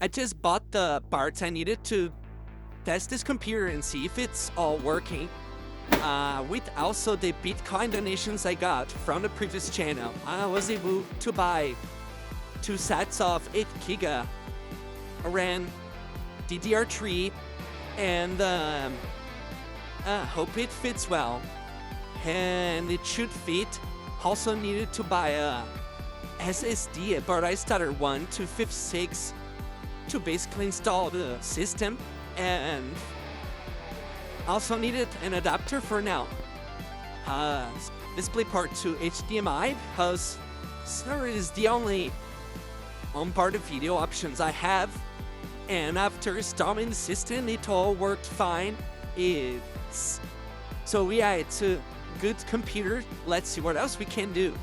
I just bought the parts I needed to test this computer and see if it's all working. With also the Bitcoin donations I got from the previous channel, I was able to buy 2 sets of 8 giga RAM DDR3, and hope it fits well. And it should fit. Also needed to buy a SSD, but I started one to 56 to basically install the system, and also needed an adapter for now. DisplayPort to HDMI, because Snurr is the only on-board video options I have, and after installing the system it all worked fine. So yeah, it's a good computer. Let's see what else we can do.